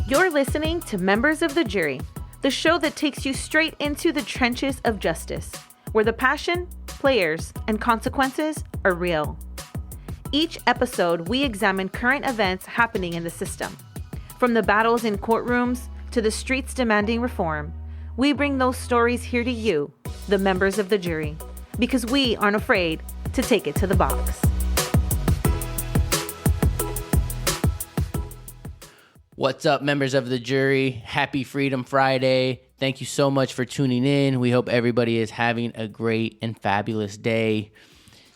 You're listening to Members of the Jury, the show that takes you straight into the trenches of justice, where the passion, players, and consequences are real. Each episode, we examine current events happening in the system. From the battles in courtrooms to the streets demanding reform, we bring those stories here to you, the members of the jury, because we aren't afraid to take it to the box. What's up, members of the jury? Happy Freedom Friday. Thank you so much for tuning in. We hope everybody is having a great and fabulous day.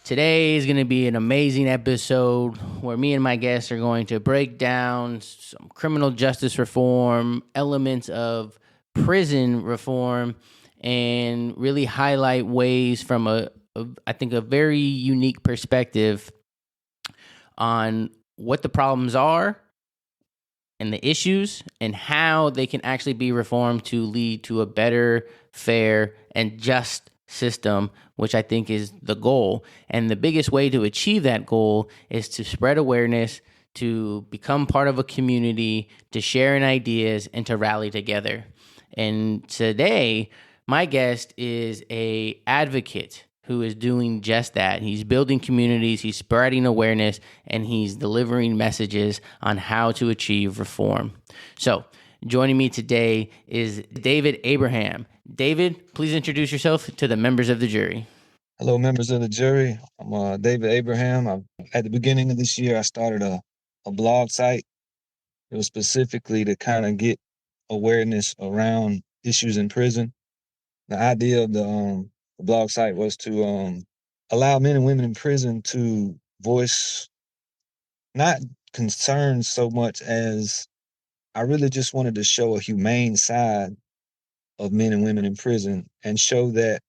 Today is going to be an amazing episode where me and my guests are going to break down some criminal justice reform, elements of prison reform, and really highlight ways from I think a very unique perspective on what the problems are and the issues and how they can actually be reformed to lead to a better, fair, and just system, which I think is the goal. And the biggest way to achieve that goal is to spread awareness, to become part of a community, to share ideas, and to rally together. And today, my guest is an advocate who is doing just that. He's building communities, he's spreading awareness, and he's delivering messages on how to achieve reform. So, joining me today is David Abraham. David, please introduce yourself to the members of the jury. Hello, members of the jury. I'm David Abraham. At the beginning of this year, I started a blog site. It was specifically to kind of get awareness around issues in prison. The idea of the blog site was to allow men and women in prison to voice not concerns so much as I really just wanted to show a humane side of men and women in prison and show that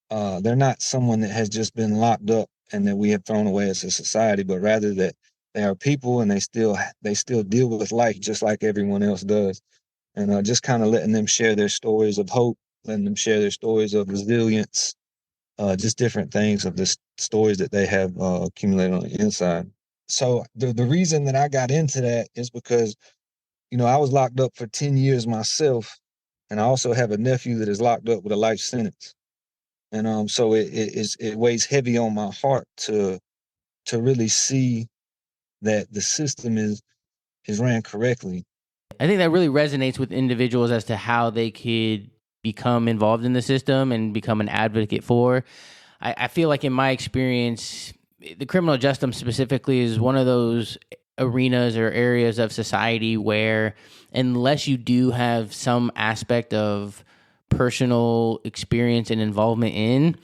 they're not someone that has just been locked up and that we have thrown away as a society, but rather that they are people and they still deal with life just like everyone else does. And just kind of letting them share their stories of hope, letting them share their stories of resilience, just different things of the stories that they have accumulated on the inside. So the reason that I got into that is because, I was locked up for 10 years myself, and I also have a nephew that is locked up with a life sentence. And so it weighs heavy on my heart to really see that the system is ran correctly. I think that really resonates with individuals as to how they could become involved in the system and become an advocate for. I feel like in my experience, the criminal justice specifically is one of those arenas or areas of society where unless you do have some aspect of personal experience and involvement in,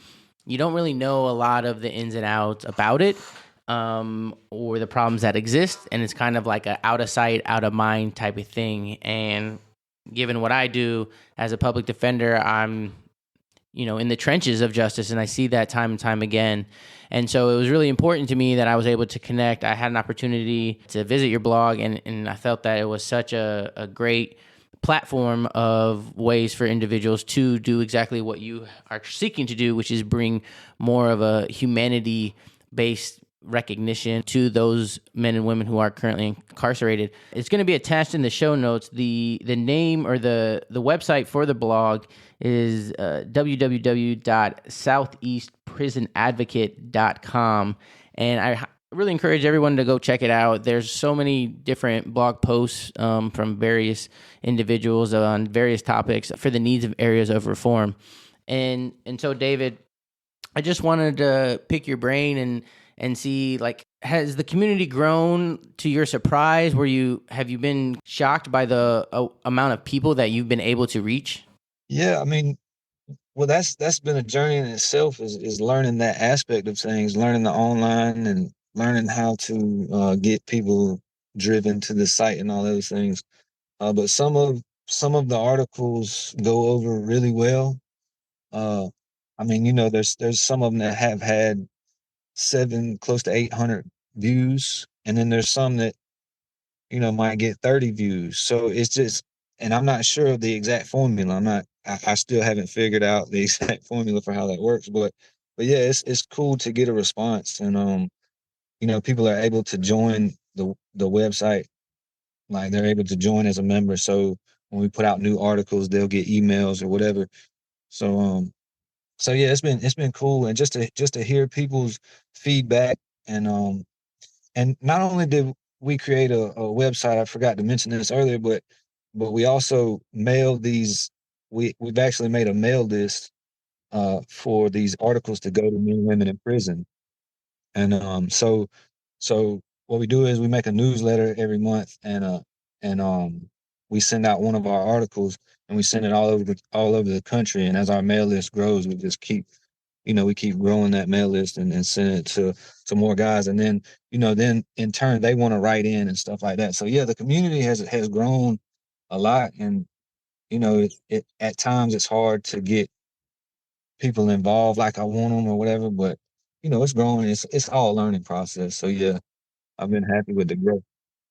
you don't really know a lot of the ins and outs about it. Or the problems that exist, and it's kind of like a out of sight, out of mind type of thing. And given what I do as a public defender, I'm, in the trenches of justice, and I see that time and time again. And so it was really important to me that I was able to connect. I had an opportunity to visit your blog, and I felt that it was such a great platform of ways for individuals to do exactly what you are seeking to do, which is bring more of a humanity-based recognition to those men and women who are currently incarcerated. It's going to be attached in the show notes. The name or the website for the blog is www.southeastprisonadvocate.com, and I really encourage everyone to go check it out. There's so many different blog posts from various individuals on various topics for the needs of areas of reform. And so, David, I just wanted to pick your brain and see, has the community grown to your surprise? Have you been shocked by the amount of people that you've been able to reach? Yeah, well, that's been a journey in itself, is learning that aspect of things, learning the online and learning how to get people driven to the site and all those things. But some of the articles go over really well. There's some of them that have had close to 800 views, and then there's some that might get 30 views. So it's just, and I'm not sure of the exact formula. I still haven't figured out the exact formula for how that works, but but yeah, it's cool to get a response, and people are able to join the website, like they're able to join as a member. So when we put out new articles, they'll get emails or whatever. So so yeah, it's been cool, and just to hear people's feedback, and not only did we create a website, I forgot to mention this earlier, but we also mailed these. We've actually made a mail list for these articles to go to men and women in prison. And so what we do is we make a newsletter every month, and we send out one of our articles, and we send it all over the country. And as our mail list grows, we just we keep growing that mail list, and send it to more guys. And then in turn they want to write in and stuff like that. So yeah, the community has grown a lot, and it at times it's hard to get people involved like I want them or whatever, but it's growing. It's all a learning process. So yeah, I've been happy with the growth.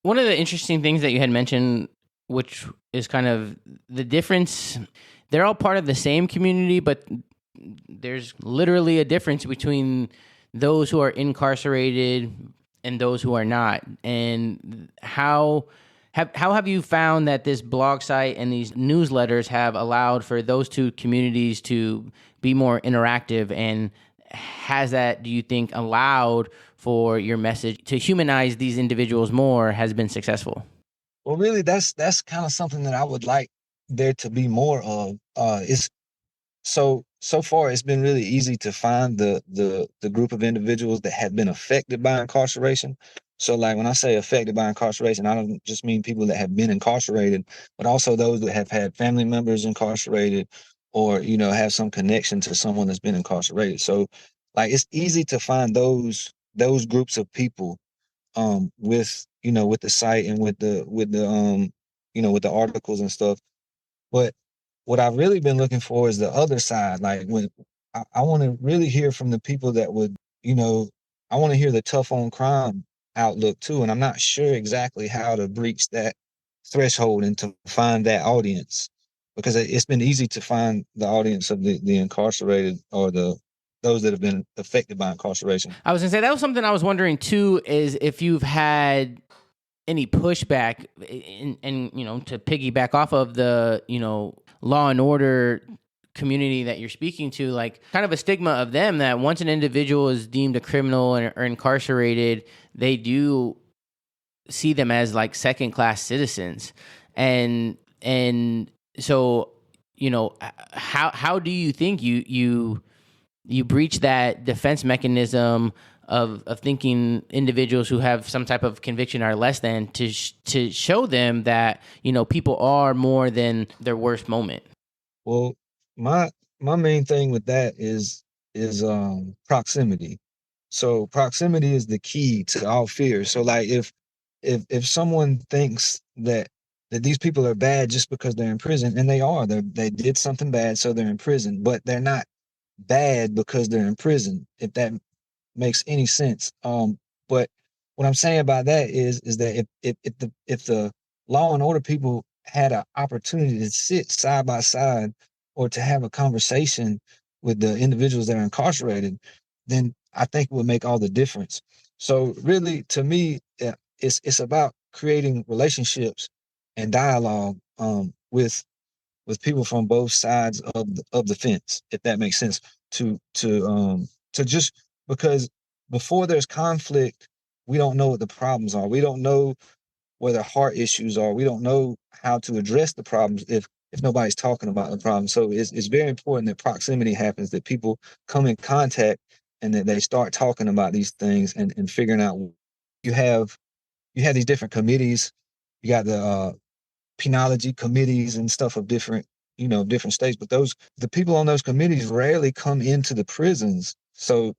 One of the interesting things that you had mentioned, which is kind of the difference, they're all part of the same community, but there's literally a difference between those who are incarcerated and those who are not. And how have you found that this blog site and these newsletters have allowed for those two communities to be more interactive? And has that, do you think, allowed for your message to humanize these individuals more, has been successful? Well, really, that's kind of something that I would like there to be more of. It's so far it's been really easy to find the group of individuals that have been affected by incarceration. So like when I say affected by incarceration, I don't just mean people that have been incarcerated, but also those that have had family members incarcerated, or have some connection to someone that's been incarcerated. So like it's easy to find those groups of people with the site, and with the articles and stuff. But what I've really been looking for is the other side. Like when I want to really hear from the people that would, I want to hear the tough on crime outlook too. And I'm not sure exactly how to breach that threshold and to find that audience, because it's been easy to find the audience of the incarcerated, or those that have been affected by incarceration. I was gonna say that was something I was wondering too, is if you've had any pushback, and to piggyback off of the law and order community that you're speaking to, like kind of a stigma of them that once an individual is deemed a criminal or incarcerated, they do see them as like second class citizens. And so how do you think you breach that defense mechanism of thinking individuals who have some type of conviction are less than, to show them that people are more than their worst moment? Well, my main thing with that is proximity. So proximity is the key to all fear. So like if someone thinks that these people are bad just because they're in prison, and they did something bad, so they're in prison, but they're not bad because they're in prison, if that makes any sense. But what I'm saying about that is that if the law and order people had an opportunity to sit side by side, or to have a conversation with the individuals that are incarcerated, then I think it would make all the difference. So really, to me, it's about creating relationships and dialogue with people from both sides of the fence, if that makes sense. To just because before there's conflict, we don't know what the problems are. We don't know where the heart issues are. We don't know how to address the problems if nobody's talking about the problem. So it's very important that proximity happens, that people come in contact, and that they start talking about these things, and figuring out. You have these different committees. You got the penology committees and stuff of different states, but the people on those committees rarely come into the prisons. So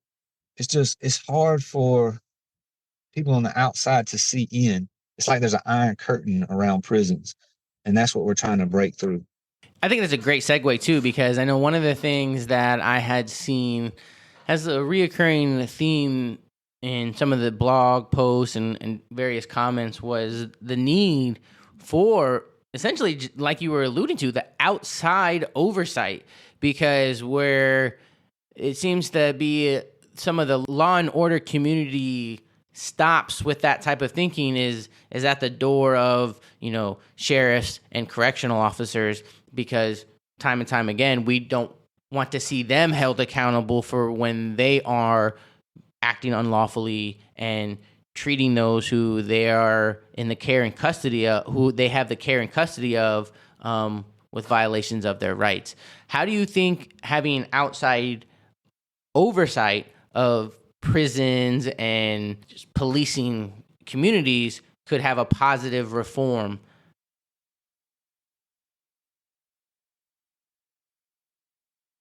it's hard for people on the outside to see in. It's like there's an iron curtain around prisons, and that's what we're trying to break through. I think that's a great segue too, because I know one of the things that I had seen as a reoccurring theme in some of the blog posts and various comments was the need for, essentially, like you were alluding to, the outside oversight. Because where it seems to be some of the law and order community stops with that type of thinking is at the door of, sheriffs and correctional officers, because time and time again, we don't want to see them held accountable for when they are acting unlawfully and treating those who they are in the care and custody of, who they have the care and custody of, with violations of their rights. How do you think having outside oversight of prisons and just policing communities could have a positive reform?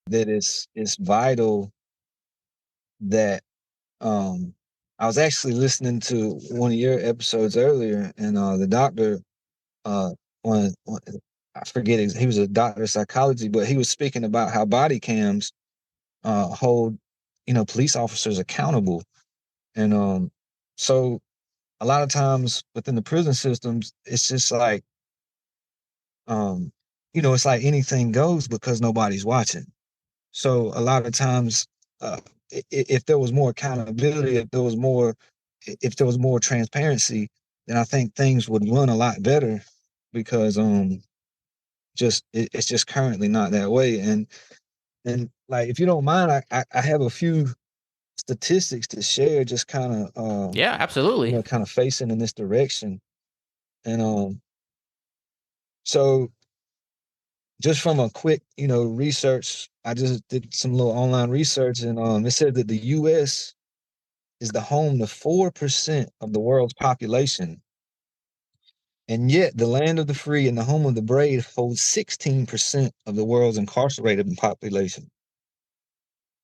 That it's vital that I was actually listening to one of your episodes earlier, and the doctor, uh, one I forget, he was a doctor of psychology, but he was speaking about how body cams hold, police officers accountable, and so a lot of times within the prison systems, it's just like, um, it's like anything goes because nobody's watching. So a lot of times, if there was more accountability, if there was more transparency, then I think things would run a lot better, because it's just currently not that way. And like, if you don't mind, I have a few statistics to share, just kind of Yeah, absolutely. kind of facing in this direction. And so just from a quick, research, I just did some little online research, and it said that the US is the home to 4% of the world's population. And yet the land of the free and the home of the brave holds 16% of the world's incarcerated population.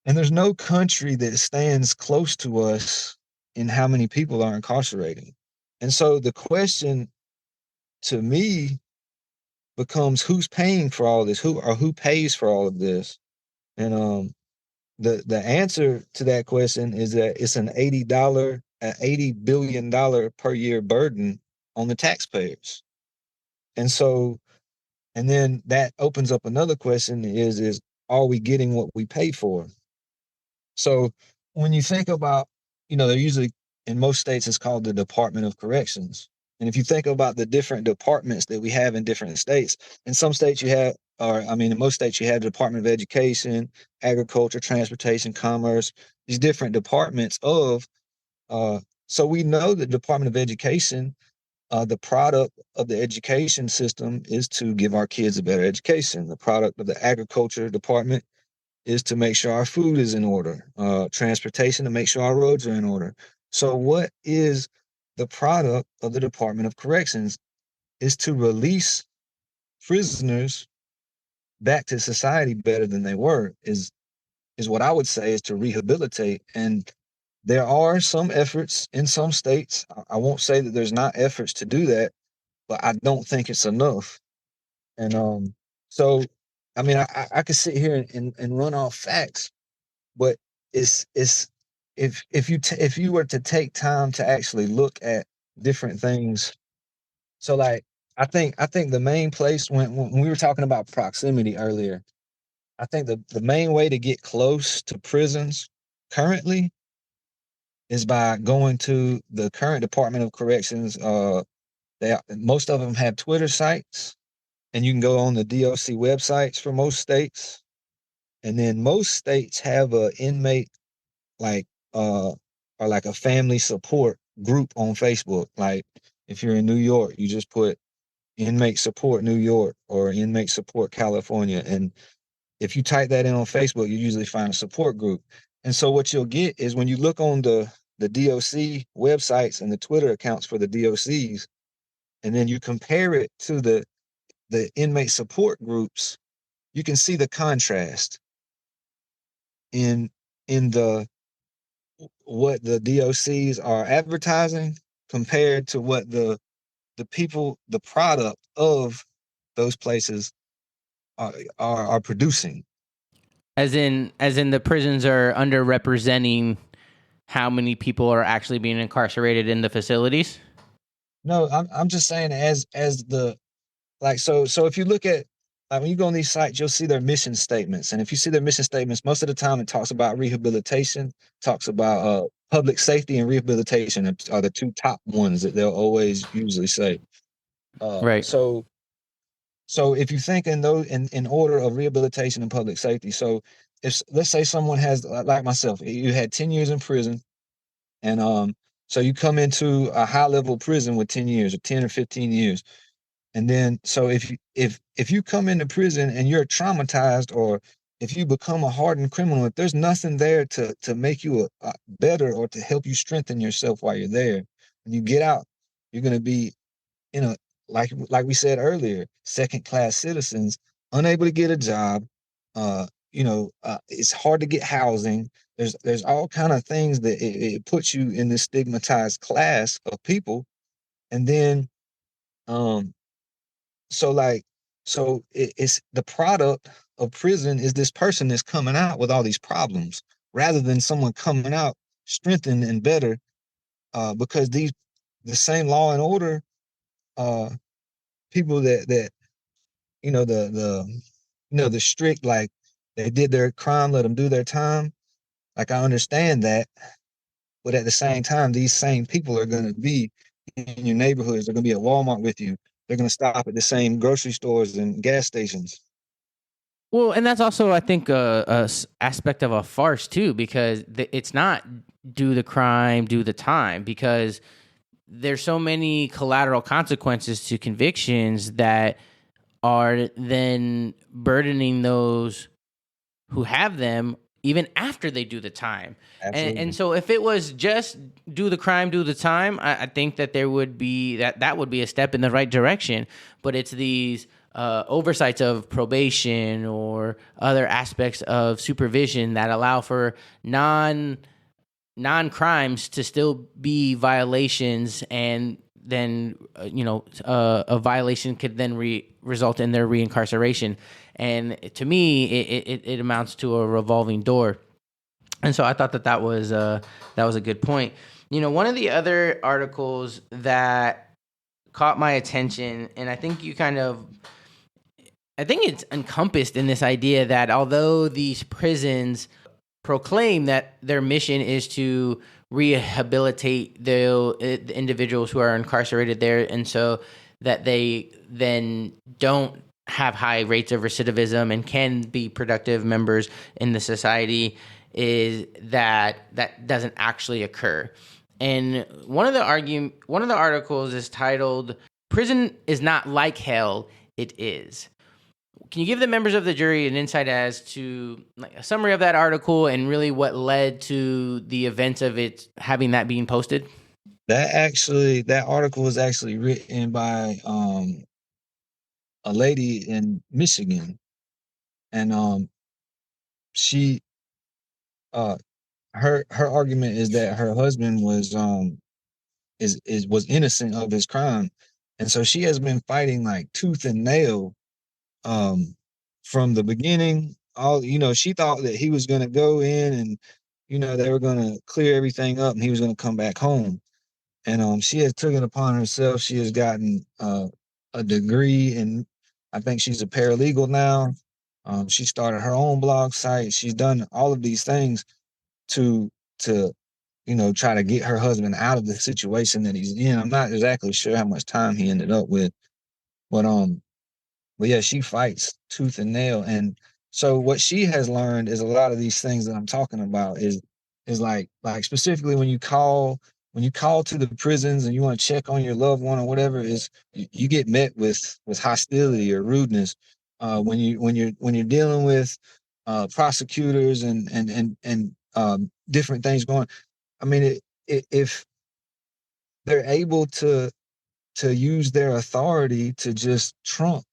And there's no country that stands close to us in how many people are incarcerated. And so the question to me becomes, who's paying for all this? Who pays for all of this? And the answer to that question is that it's an $80 billion per year burden on the taxpayers. And so, and then that opens up another question: is are we getting what we pay for? So when you think about, they're usually, in most states, it's called the Department of Corrections. And if you think about the different departments that we have in different states, in some states you have, in most states you have the Department of Education, Agriculture, Transportation, Commerce, these different departments of, so we know the Department of Education, the product of the education system is to give our kids a better education. The product of the Agriculture Department is to make sure our food is in order, transportation to make sure our roads are in order. So what is the product of the Department of Corrections? Is to release prisoners back to society better than they were, is what I would say, is to rehabilitate. And there are some efforts in some states. I won't say that there's not efforts to do that, but I don't think it's enough. And so I could sit here and run off facts, but it's if you were to take time to actually look at different things. So like, I think the main place, when we were talking about proximity earlier, I think the main way to get close to prisons currently is by going to the current Department of Corrections. Most of them have Twitter sites, and you can go on the DOC websites for most states. And then most states have a inmate, like, or like a family support group on Facebook. Like, if you're in New York, you just put inmate support New York or inmate support California. And if you type that in on Facebook, you usually find a support group. And so what you'll get is, when you look on the DOC websites and the Twitter accounts for the DOCs, and then you compare it to the inmate support groups, you can see the contrast in the what the DOCs are advertising compared to what the people, the product of those places are producing. As in the prisons are underrepresenting how many people are actually being incarcerated in the facilities? No, I'm just saying, as the, like, so if you look at like when you go on these sites, you'll see their mission statements. And if you see their mission statements, most of the time it talks about rehabilitation, talks about public safety and rehabilitation are the two top ones that they'll always usually say. Right. So if you think in those in order of rehabilitation and public safety, so if let's say someone has like myself, you had 10 years in prison, and so you come into a high level prison with 10 years or 10 or 15 years. And then, so if you come into prison and you're traumatized, or if you become a hardened criminal, if there's nothing there to make you a better or to help you strengthen yourself while you're there, when you get out, you're going to be, you know, like we said earlier, second class citizens, unable to get a job. It's hard to get housing. There's all kind of things that it puts you in this stigmatized class of people, and then um so like it's the product of prison is this person that's coming out with all these problems rather than someone coming out strengthened and better, because the same law and order uh people that the strict, like, they did their crime, let them do their time. Like, I understand that, but at the same time, these same people are going to be in your neighborhoods. They're going to be at Walmart with you. They're going to stop at the same grocery stores and gas stations. Well, and that's also, I think, aspect of a farce too, because it's not do the crime, do the time, because there's so many collateral consequences to convictions that are then burdening those who have them even after they do the time. And so if it was just do the crime, do the time, I think that there would be that would be a step in the right direction. But it's these oversights of probation or other aspects of supervision that allow for non-crimes to still be violations, and then a violation could then result in their reincarceration. And to me, it amounts to a revolving door. And so I thought that was a good point. One of the other articles that caught my attention, and I think it's encompassed in this idea that although these prisons proclaim that their mission is to rehabilitate the individuals who are incarcerated there, and so that they then don't have high rates of recidivism and can be productive members in the society, is that doesn't actually occur. And one of the articles is titled "Prison is not like hell, it is." Can you give the members of the jury an insight as to a summary of that article and really what led to the events of it having that being posted? That article was actually written by a lady in Michigan, and she her argument is that her husband was innocent of his crime, and so she has been fighting like tooth and nail from the beginning. She thought that he was going to go in and they were going to clear everything up and he was going to come back home. And she has taken it upon herself. She has gotten a degree, and I think she's a paralegal now. She started her own blog site. She's done all of these things to try to get her husband out of the situation that he's in. I'm not exactly sure how much time he ended up with, but yeah, she fights tooth and nail. And so what she has learned is a lot of these things that I'm talking about is like specifically when you call to the prisons and you want to check on your loved one or whatever, is you get met with hostility or rudeness. When you're dealing with prosecutors and different things going. I mean, if they're able to use their authority to just trump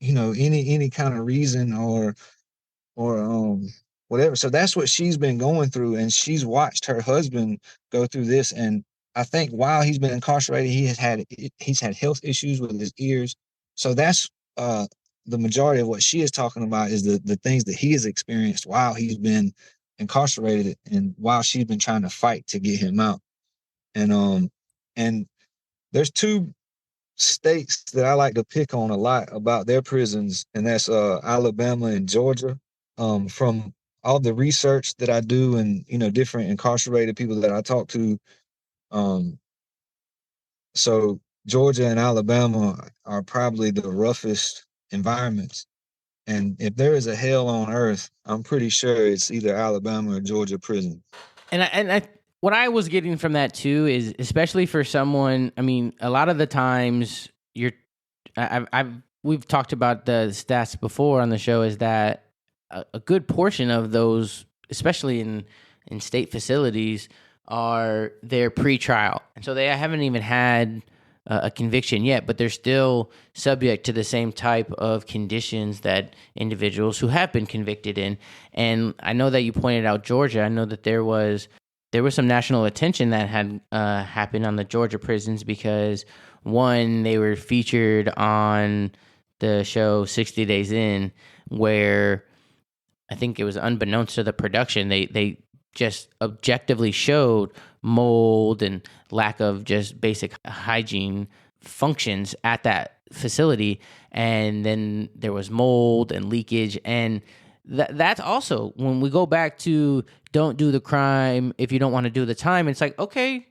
any kind of reason or whatever. So that's what she's been going through, and she's watched her husband go through this. And I think while he's been incarcerated, he's had health issues with his ears. So that's the majority of what she is talking about is the things that he has experienced while he's been incarcerated and while she's been trying to fight to get him out. And there's two states that I like to pick on a lot about their prisons, and that's Alabama and Georgia. From all the research that I do, and different incarcerated people that I talk to, um, so Georgia and Alabama are probably the roughest environments. And if there is a hell on earth, I'm pretty sure it's either Alabama or Georgia prison. And what I was getting from that too is, especially for someone, I mean, a lot of the times we've talked about the stats before on the show, is that a good portion of those, especially in state facilities, are their pre-trial, and so they haven't even had a conviction yet, but they're still subject to the same type of conditions that individuals who have been convicted in. And I know that you pointed out Georgia. I know that there was some national attention that had happened on the Georgia prisons because, one, they were featured on the show 60 Days In, where I think it was unbeknownst to the production, they just objectively showed mold and lack of just basic hygiene functions at that facility. And then there was mold and leakage. And that's also, when we go back to don't do the crime if you don't want to do the time, it's like, okay,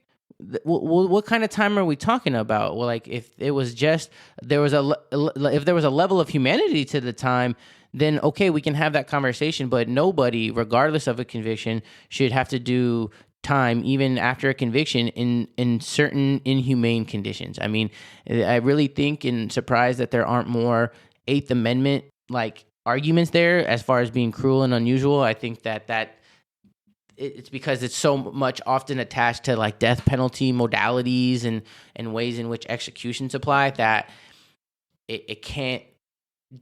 what kind of time are we talking about? Well, like, if it was just, if there was a level of humanity to the time, then okay, we can have that conversation. But nobody, regardless of a conviction, should have to do time even after a conviction in certain inhumane conditions. I mean, I really think and surprised that there aren't more Eighth Amendment like arguments there as far as being cruel and unusual. I think that it's because it's so much often attached to like death penalty modalities and ways in which executions apply, that it can't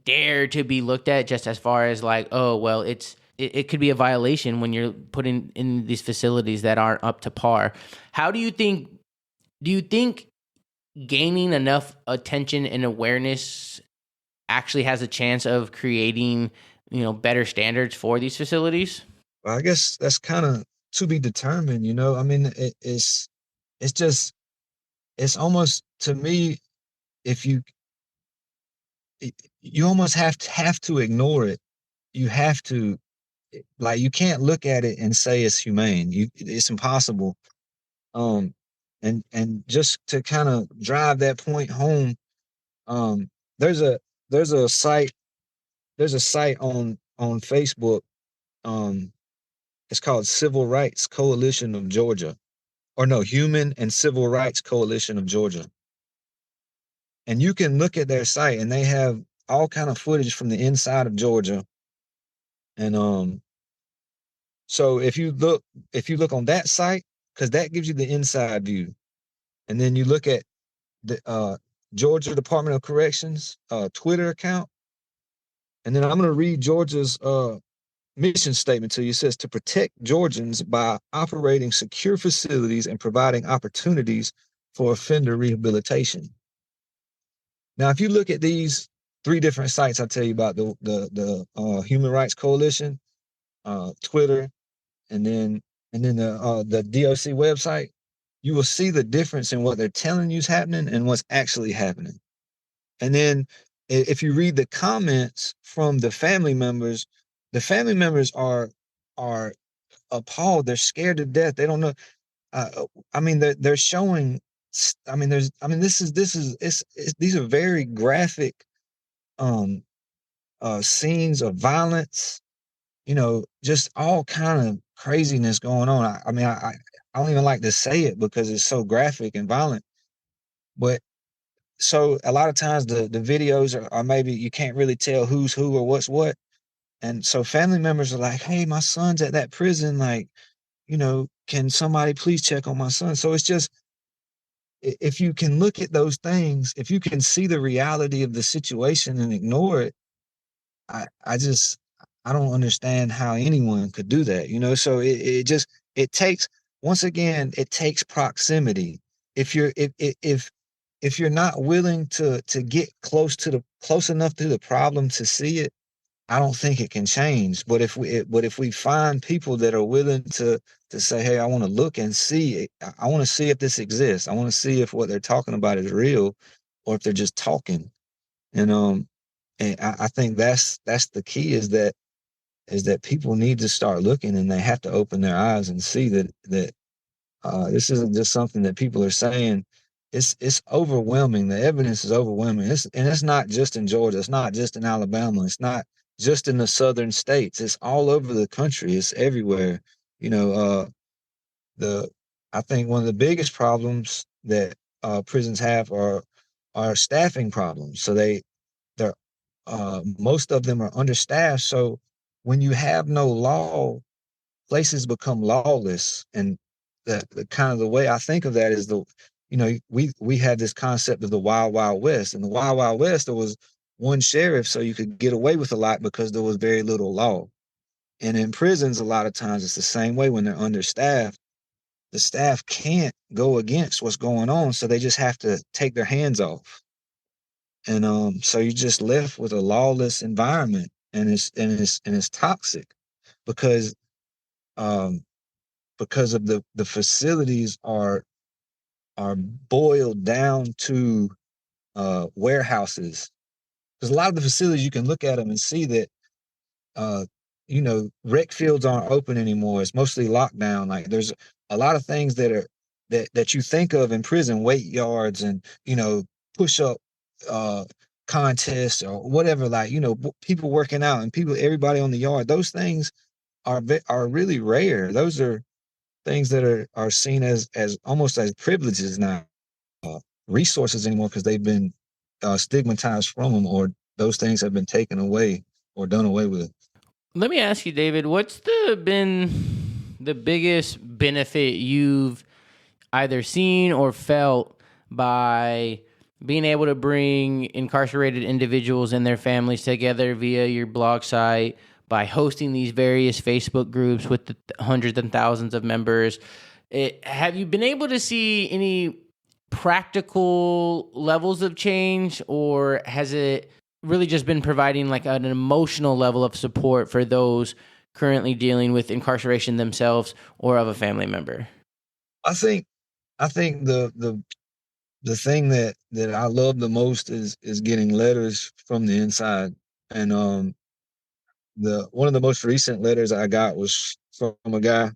dare to be looked at just as far as like, oh, well, it could be a violation when you're put in these facilities that aren't up to par. Do you think gaining enough attention and awareness actually has a chance of creating, better standards for these facilities? Well, I guess that's kind of to be determined, I mean, it's almost, to me, if you almost have to ignore it. You have to, like, you can't look at it and say it's humane. It's impossible. Um, and just to kind of drive that point home, um, there's a there's a site on Facebook. Um, it's called Civil Rights Coalition of Georgia, or no, Human and Civil Rights Coalition of Georgia. And you can look at their site, and they have all kind of footage from the inside of Georgia. And so if you look on that site, because that gives you the inside view, and then you look at the Georgia Department of Corrections Twitter account, and then I'm going to read Georgia's mission statement to you. It says, to protect Georgians by operating secure facilities and providing opportunities for offender rehabilitation. Now, if you look at these 3 different sites I tell you about, the Human Rights Coalition, Twitter, and then the DOC website, you will see the difference in what they're telling you is happening and what's actually happening. And then if you read the comments from the family members are appalled. They're scared to death. They don't know. I mean, they're showing. These are very graphic scenes of violence. Just all kind of craziness going on. I don't even like to say it because it's so graphic and violent. But so a lot of times the videos are maybe you can't really tell who's who or what's what. And so family members are like, hey, my son's at that prison. Like, can somebody please check on my son? So it's just, if you can look at those things, if you can see the reality of the situation and ignore it, I don't understand how anyone could do that, So it takes, once again, it takes proximity. If you're not willing to get close enough to the problem to see it, I don't think it can change. But if we find people that are willing to say, hey, I want to look and see it, I want to see if this exists. I want to see if what they're talking about is real. or if they're just talking. And I think that's the key, is that people need to start looking, and they have to open their eyes and see that this isn't just something that people are saying. It's overwhelming. The evidence is overwhelming. It's not just in Georgia. It's not just in Alabama. It's not just in the southern states. It's all over the country. It's everywhere. You know, the I think one of the biggest problems that prisons have are staffing problems. So they're most of them are understaffed. So when you have no law, places become lawless. And the kind of the way I think of that is we had this concept of the Wild Wild West. In the Wild Wild West, there was one sheriff, so you could get away with a lot because there was very little law. And in prisons, a lot of times it's the same way. When they're understaffed, the staff can't go against what's going on, so they just have to take their hands off. And so you're just left with a lawless environment, and it's toxic because um, because of the facilities are boiled down to warehouses. Because a lot of the facilities, you can look at them and see that uh, rec fields aren't open anymore. It's mostly locked down. Like, there's a lot of things that you think of in prison, weight yards and push up uh, contests or whatever. Like, people working out and everybody on the yard. Those things are really rare. Those are things that are seen as almost as privileges now, resources anymore, because they've been stigmatized from them, or those things have been taken away or done away with. Let me ask you, David, what's been the biggest benefit you've either seen or felt by being able to bring incarcerated individuals and their families together via your blog site, by hosting these various Facebook groups with the hundreds and thousands of members? Have you been able to see any practical levels of change, or has it really just been providing like an emotional level of support for those currently dealing with incarceration themselves or of a family member? I think the thing that I love the most is getting letters from the inside. And the one of the most recent letters I got was from a guy.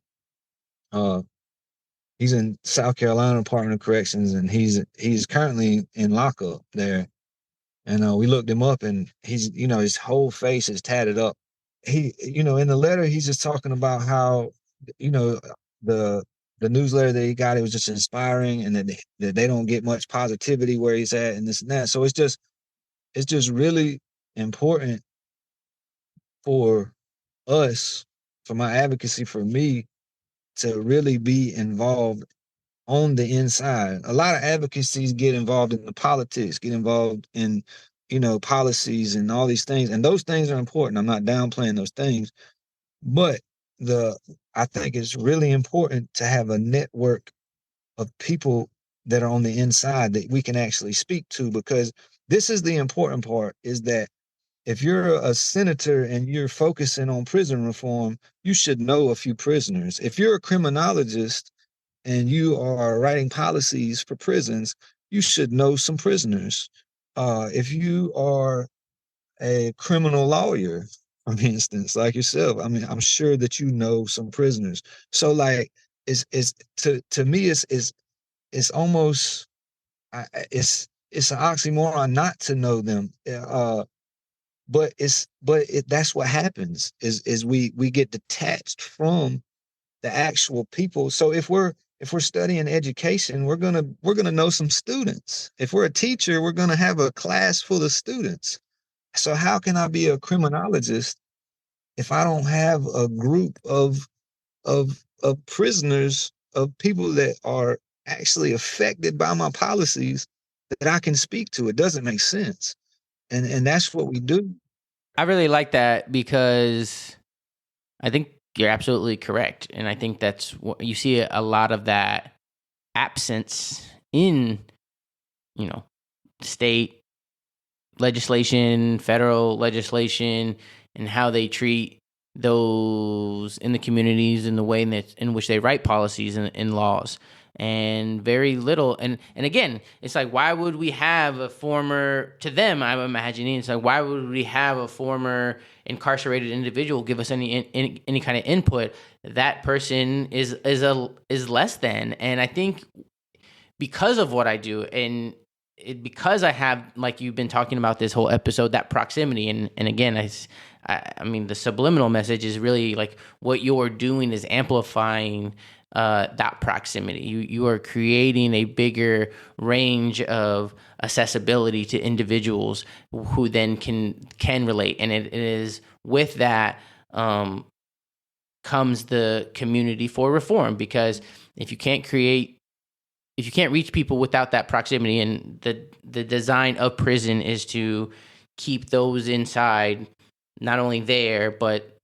He's in South Carolina Department of Corrections, and he's currently in lockup there. And we looked him up, and he's, his whole face is tatted up. He, in the letter, he's just talking about how, you know, the the newsletter that he got, it was just inspiring, and that they don't get much positivity where he's at, and this and that. So it's just really important for us, for my advocacy, for me, to really be involved on the inside. A lot of advocacies get involved in the politics, get involved in, policies and all these things. And those things are important. I'm not downplaying those things. But I think it's really important to have a network of people that are on the inside that we can actually speak to, because this is the important part, is that if you're a senator and you're focusing on prison reform, you should know a few prisoners. If you're a criminologist and you are writing policies for prisons, you should know some prisoners. If you are a criminal lawyer, for instance, like yourself, I mean, I'm sure that you know some prisoners. So, like, it's to me, it's almost it's an oxymoron not to know them. But that's what happens, is we get detached from the actual people. So if we're studying education, we're gonna know some students. If we're a teacher, we're gonna have a class full of students. So how can I be a criminologist if I don't have a group of prisoners, of people that are actually affected by my policies, that I can speak to? It doesn't make sense. And that's what we do. I really like that, because I think you're absolutely correct. And I think that's what you see, a lot of that absence in, state legislation, federal legislation, and how they treat those in the communities, and the way in which they write policies and laws. and very little. And again, it's like, why would we have a former, to them, I'm imagining, it's like, why would we have a former incarcerated individual give us any kind of input? That person is less than. And I think because of what I do, and because I have, like you've been talking about this whole episode, that proximity, and again, I mean, the subliminal message is really like what you're doing is amplifying that proximity. You are creating a bigger range of accessibility to individuals who then can relate, and it is with that comes the community for reform. Because if you can't reach people without that proximity, and the design of prison is to keep those inside, not only there, but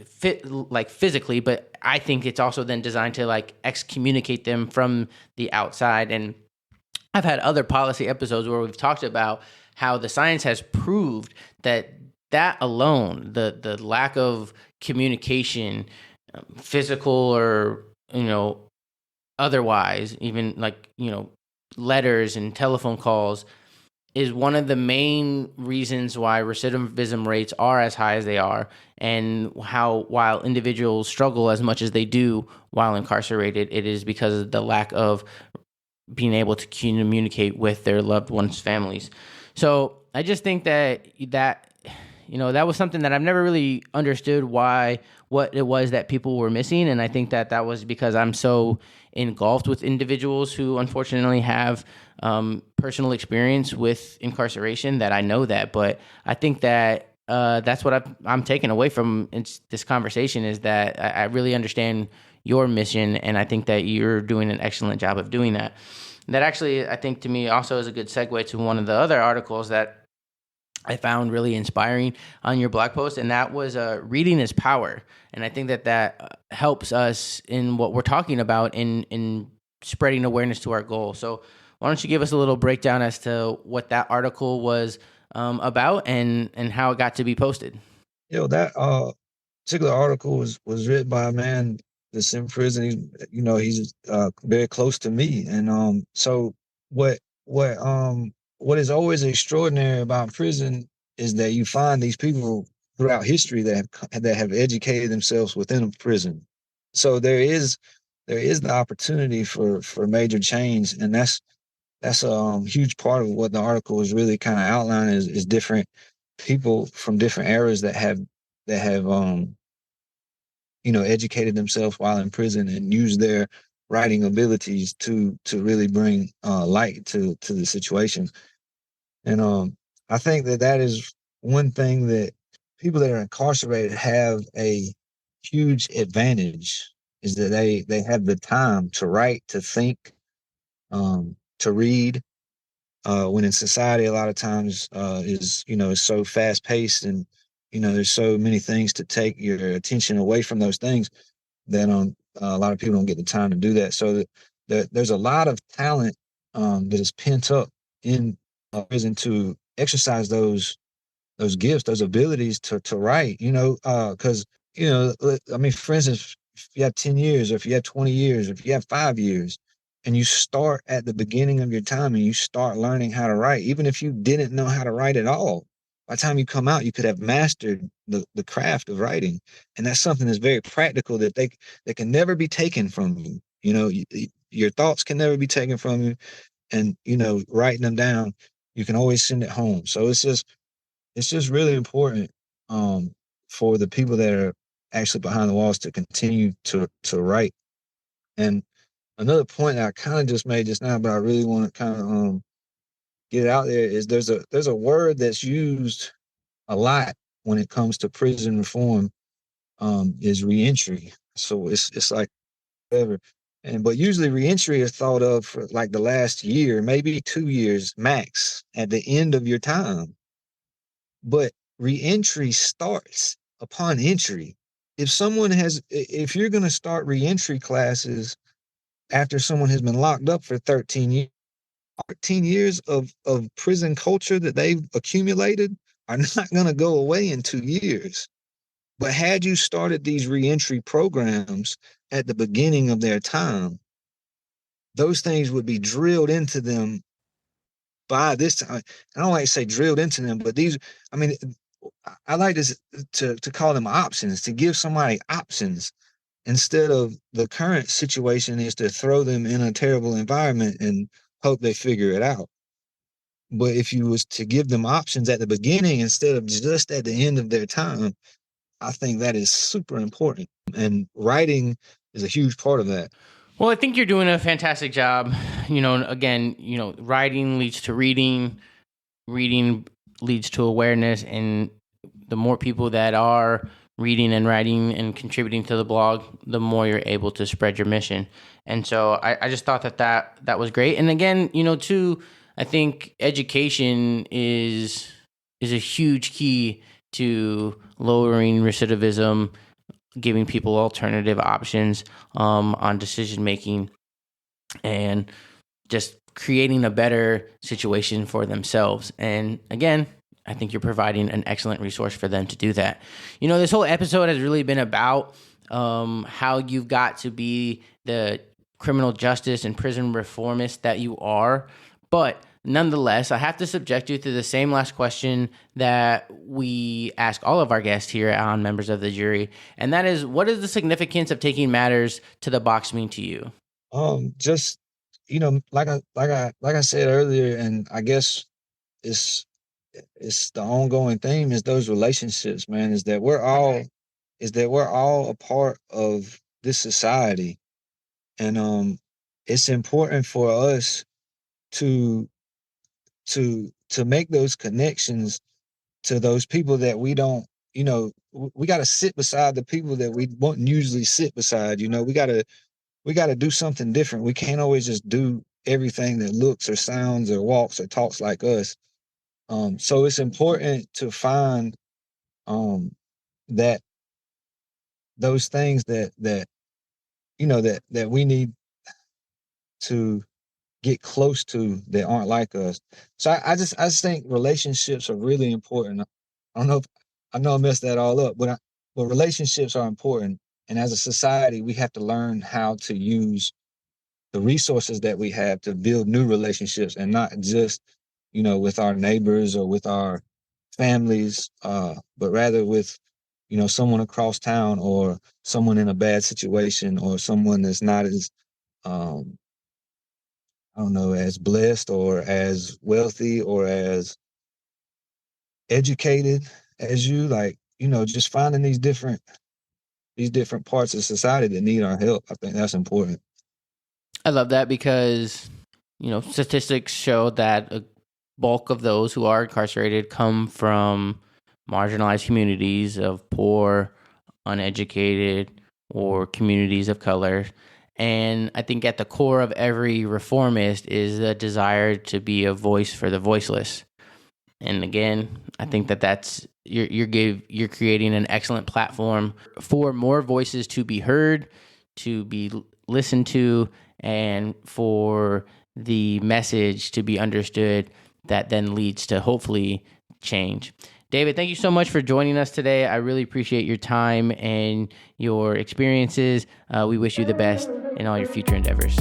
physically, but I think it's also then designed to like excommunicate them from the outside. And I've had other policy episodes where we've talked about how the science has proved that alone, the lack of communication, physical or, otherwise, even like, letters and telephone calls, is one of the main reasons why recidivism rates are as high as they are, and how while individuals struggle as much as they do while incarcerated, it is because of the lack of being able to communicate with their loved ones' families. So I just think that was something that I've never really understood what it was that people were missing. And I think that was because I'm so engulfed with individuals who unfortunately have personal experience with incarceration that I know that. But I think that that's what I'm taking away from this conversation, is that I really understand your mission, and I think that you're doing an excellent job of doing that. That actually, I think, to me also is a good segue to one of the other articles that I found really inspiring on your blog post, and that was reading is power. And I think that helps us in what we're talking about in spreading awareness to our goal. So why don't you give us a little breakdown as to what that article was about and how it got to be posted? That particular article was written by a man that's in prison. He's very close to me, and so what is always extraordinary about prison is that you find these people throughout history that have educated themselves within a prison. So there is the opportunity for major change, and that's a huge part of what the article is really kind of outlining is different people from different eras that have educated themselves while in prison and used their writing abilities to really bring light to the situation. And I think that is one thing that people that are incarcerated have a huge advantage, is that they have the time to write, to think, to read. When in society, a lot of times is so fast paced, and there's so many things to take your attention away from those things that a lot of people don't get the time to do that. So there's a lot of talent that is pent up in prison to exercise those gifts, those abilities to write. Because I mean, for instance, if you have 10 years, or if you have 20 years, or if you have 5 years, and you start at the beginning of your time and you start learning how to write, even if you didn't know how to write at all, by the time you come out, you could have mastered the craft of writing. And that's something that's very practical that they can never be taken from you. Your thoughts can never be taken from you. And, writing them down, you can always send it home. So it's just really important for the people that are actually behind the walls to continue to write. And another point that I kind of just made just now, but I really want to kind of get it out there, is there's a word that's used a lot when it comes to prison reform, is reentry. So it's like whatever. But usually reentry is thought of for like the last year, maybe 2 years max at the end of your time. But reentry starts upon entry. If you're going to start reentry classes after someone has been locked up for 13 years of prison culture that they've accumulated are not going to go away in 2 years. But had you started these reentry programs at the beginning of their time, those things would be drilled into them by this time. I don't like to say drilled into them, but these, I mean, I like to call them options, to give somebody options instead of the current situation is to throw them in a terrible environment and hope they figure it out. But if you was to give them options at the beginning instead of just at the end of their time, I think that is super important. And writing is a huge part of that. Well, I think you're doing a fantastic job. Again, writing leads to reading, reading leads to awareness, and the more people that are reading and writing and contributing to the blog, the more you're able to spread your mission. And so I just thought that was great. And again, too, I think education is a huge key to lowering recidivism, giving people alternative options on decision making, and just creating a better situation for themselves. And again, I think you're providing an excellent resource for them to do that. This whole episode has really been about how you've got to be the criminal justice and prison reformist that you are. But nonetheless, I have to subject you to the same last question that we ask all of our guests here on Members of the Jury. And that is, what is the significance of taking matters to the box mean to you? Just, like I said earlier, and I guess it's the ongoing theme is those relationships, man, is that we're all a part of this society. And it's important for us to make those connections to those people that we don't, we got to sit beside the people that we won't usually sit beside. We got to do something different. We can't always just do everything that looks or sounds or walks or talks like us. So it's important to find that those things that we need to get close to that aren't like us. So I just think relationships are really important. I know I messed that all up, but relationships are important. And as a society, we have to learn how to use the resources that we have to build new relationships, and not just, with our neighbors or with our families, but rather with, someone across town or someone in a bad situation or someone that's not as, as blessed or as wealthy or as educated as you, just finding these different parts of society that need our help. I think that's important. I love that because, statistics show that a bulk of those who are incarcerated come from marginalized communities of poor, uneducated, or communities of color. And I think at the core of every reformist is the desire to be a voice for the voiceless. And again, I think that's you're creating an excellent platform for more voices to be heard, to be listened to, and for the message to be understood that then leads to hopefully change. David, thank you so much for joining us today. I really appreciate your time and your experiences. We wish you the best in all your future endeavors.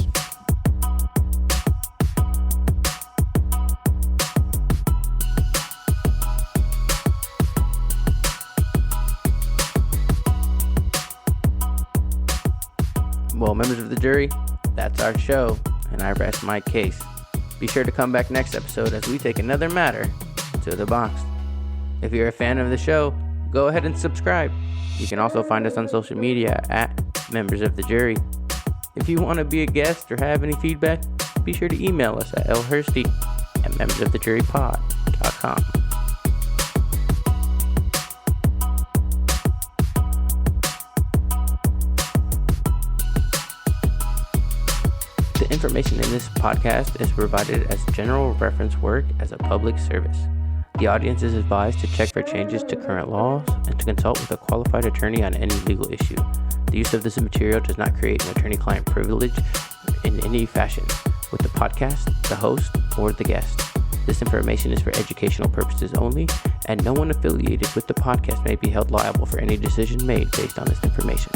Well, members of the jury, that's our show, and I rest my case. Be sure to come back next episode as we take another matter to the box. If you're a fan of the show, go ahead and subscribe. You can also find us on social media at Members of the Jury. If you want to be a guest or have any feedback, be sure to email us at lhursty@membersofthejurypod.com. The information in this podcast is provided as general reference work as a public service. The audience is advised to check for changes to current laws and to consult with a qualified attorney on any legal issue. The use of this material does not create an attorney-client privilege in any fashion with the podcast, the host, or the guest. This information is for educational purposes only, and no one affiliated with the podcast may be held liable for any decision made based on this information.